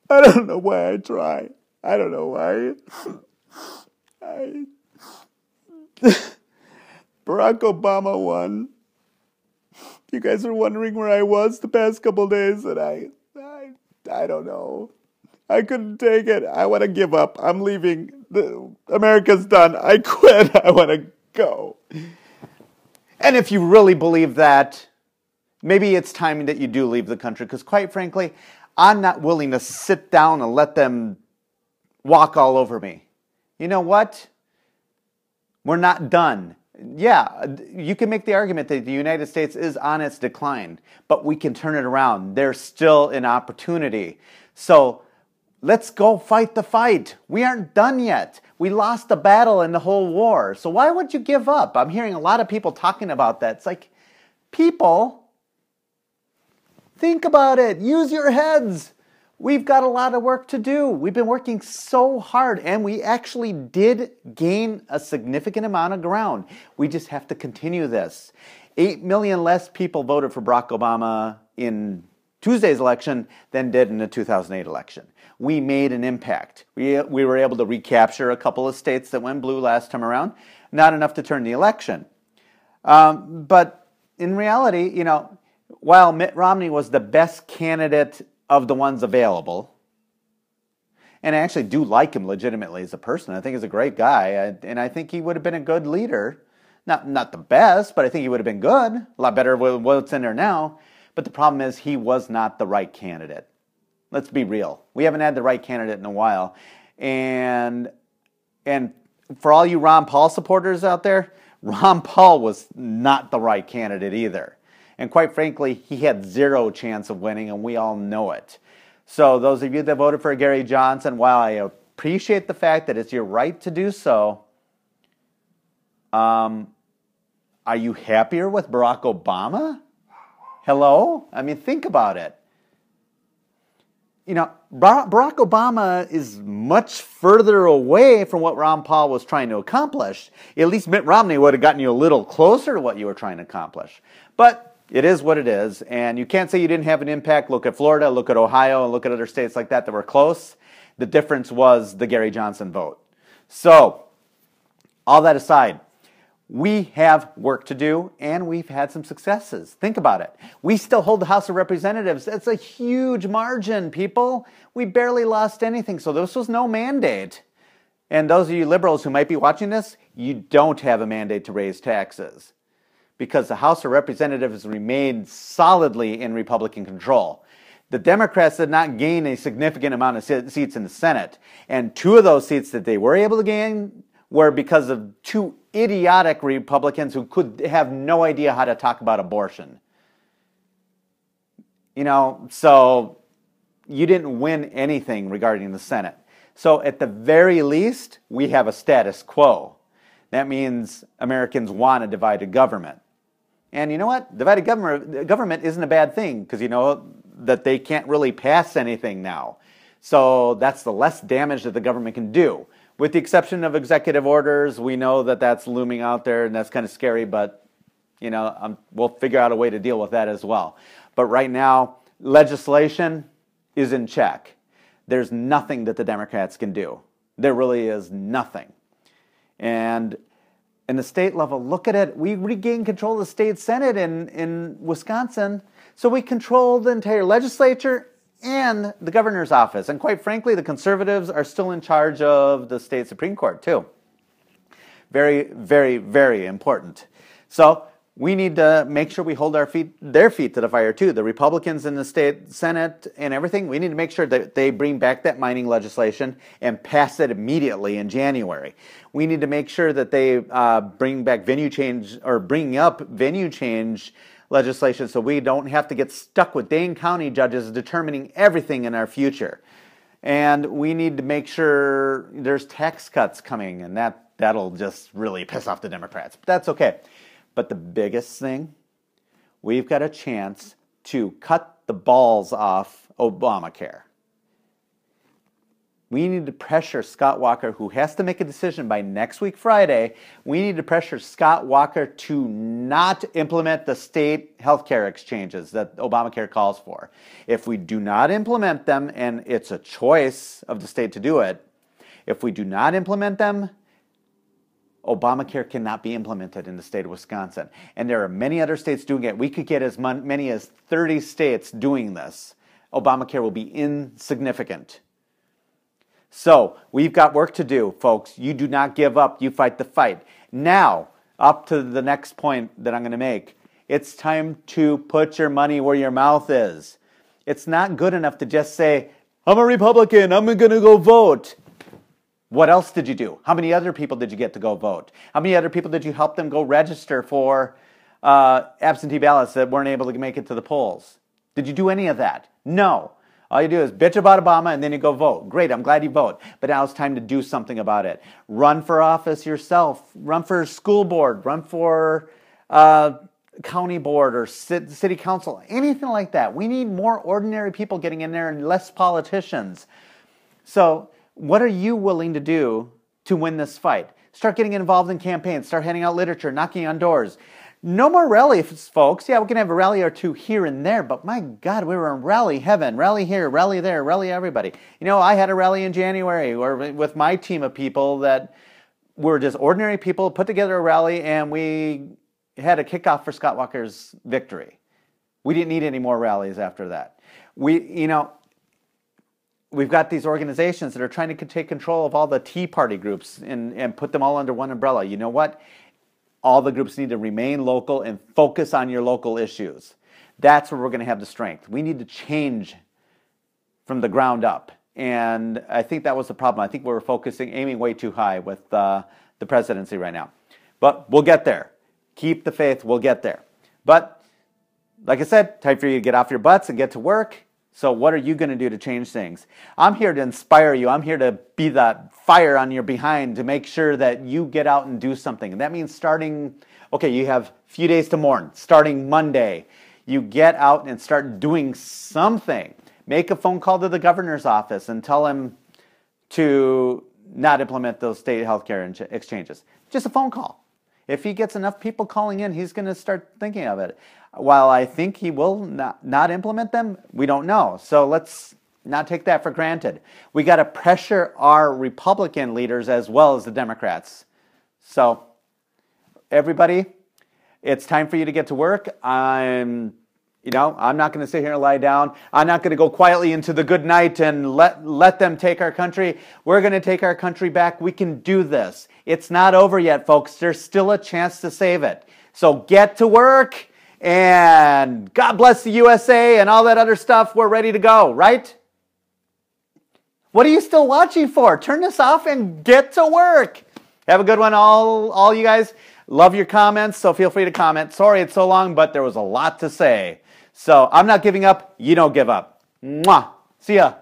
I don't know why I try. I don't know why. Barack Obama won. You guys are wondering where I was the past couple days, and I don't know. I couldn't take it. I want to give up. I'm leaving. America's done. I quit. I want to go. And if you really believe that, maybe it's time that you do leave the country, because quite frankly, I'm not willing to sit down and let them walk all over me. You know what? We're not done. Yeah, you can make the argument that the United States is on its decline, but we can turn it around. There's still an opportunity. So let's go fight the fight. We aren't done yet. We lost the battle in the whole war. So why would you give up? I'm hearing a lot of people talking about that. It's like, people, think about it. Use your heads. We've got a lot of work to do. We've been working so hard, and we actually did gain a significant amount of ground. We just have to continue this. 8 million less people voted for Barack Obama in Tuesday's election than did in the 2008 election. We made an impact. We were able to recapture a couple of states that went blue last time around. Not enough to turn the election. But in reality, you know, while Mitt Romney was the best candidate of the ones available, and I actually do like him legitimately as a person. I think he's a great guy, and I think he would have been a good leader. Not the best, but I think he would have been good. A lot better than what's in there now. But the problem is he was not the right candidate. Let's be real. We haven't had the right candidate in a while. And for all you Ron Paul supporters out there, Ron Paul was not the right candidate either. And quite frankly, he had zero chance of winning, and we all know it. So those of you that voted for Gary Johnson, while I appreciate the fact that it's your right to do so, are you happier with Barack Obama? Hello? I mean, think about it. You know, Barack Obama is much further away from what Ron Paul was trying to accomplish. At least Mitt Romney would have gotten you a little closer to what you were trying to accomplish. But it is what it is, and you can't say you didn't have an impact. Look at Florida, look at Ohio, and look at other states like that were close. The difference was the Gary Johnson vote. So, all that aside, we have work to do, and we've had some successes. Think about it. We still hold the House of Representatives. That's a huge margin, people. We barely lost anything, so this was no mandate. And those of you liberals who might be watching this, you don't have a mandate to raise taxes, because the House of Representatives remained solidly in Republican control. The Democrats did not gain a significant amount of seats in the Senate, and 2 of those seats that they were able to gain were because of 2 idiotic Republicans who could have no idea how to talk about abortion. You know, so you didn't win anything regarding the Senate. So at the very least, we have a status quo. That means Americans want a divided government. And you know what? Divided government isn't a bad thing, because you know that they can't really pass anything now. So that's the less damage that the government can do. With the exception of executive orders, we know that that's looming out there, and that's kind of scary, but you know, we'll figure out a way to deal with that as well. But right now, legislation is in check. There's nothing that the Democrats can do. There really is nothing. And in the state level, look at it. We regained control of the state Senate in Wisconsin. So we control the entire legislature and the governor's office. And quite frankly, the conservatives are still in charge of the state Supreme Court too. Very, very, very important. So we need to make sure we hold their feet to the fire too. The Republicans in the state Senate and everything, we need to make sure that they bring back that mining legislation and pass it immediately in January. We need to make sure that they bring back bring up venue change legislation so we don't have to get stuck with Dane County judges determining everything in our future. And we need to make sure there's tax cuts coming, and that'll just really piss off the Democrats. But that's okay. But the biggest thing, we've got a chance to cut the balls off Obamacare. We need to pressure Scott Walker, who has to make a decision by next week, Friday. We need to pressure Scott Walker to not implement the state healthcare exchanges that Obamacare calls for. If we do not implement them, and it's a choice of the state to do it, if we do not implement them, Obamacare cannot be implemented in the state of Wisconsin. And there are many other states doing it. We could get as many as 30 states doing this. Obamacare will be insignificant. So we've got work to do, folks. You do not give up. You fight the fight. Now, up to the next point that I'm going to make. It's time to put your money where your mouth is. It's not good enough to just say, I'm a Republican, I'm going to go vote. What else did you do? How many other people did you get to go vote? How many other people did you help them go register for absentee ballots that weren't able to make it to the polls? Did you do any of that? No. All you do is bitch about Obama and then you go vote. Great, I'm glad you vote. But now it's time to do something about it. Run for office yourself. Run for school board. Run for county board or city council. Anything like that. We need more ordinary people getting in there and less politicians. So what are you willing to do to win this fight? Start getting involved in campaigns. Start handing out literature, knocking on doors. No more rallies, folks. Yeah, we can have a rally or two here and there, but my God, we were in rally heaven. Rally here, rally there, rally everybody. You know, I had a rally in January with my team of people that were just ordinary people, put together a rally, and we had a kickoff for Scott Walker's victory. We didn't need any more rallies after that. We've got these organizations that are trying to take control of all the Tea Party groups and put them all under one umbrella. You know what? All the groups need to remain local and focus on your local issues. That's where we're going to have the strength. We need to change from the ground up. And I think that was the problem. I think we were aiming way too high with the presidency right now. But we'll get there. Keep the faith. We'll get there. But like I said, time for you to get off your butts and get to work. So what are you going to do to change things? I'm here to inspire you. I'm here to be that fire on your behind to make sure that you get out and do something. And that means you have a few days to mourn. Starting Monday, you get out and start doing something. Make a phone call to the governor's office and tell him to not implement those state healthcare exchanges. Just a phone call. If he gets enough people calling in, he's going to start thinking of it. While I think he will not implement them, we don't know. So let's not take that for granted. We got to pressure our Republican leaders as well as the Democrats. So everybody, it's time for you to get to work. I'm not going to sit here and lie down. I'm not going to go quietly into the good night and let them take our country. We're going to take our country back. We can do this. It's not over yet, folks. There's still a chance to save it. So get to work. And God bless the USA and all that other stuff. We're ready to go, right? What are you still watching for? Turn this off and get to work. Have a good one, all you guys. Love your comments, so feel free to comment. Sorry it's so long, but there was a lot to say. So I'm not giving up. You don't give up. Mwah. See ya.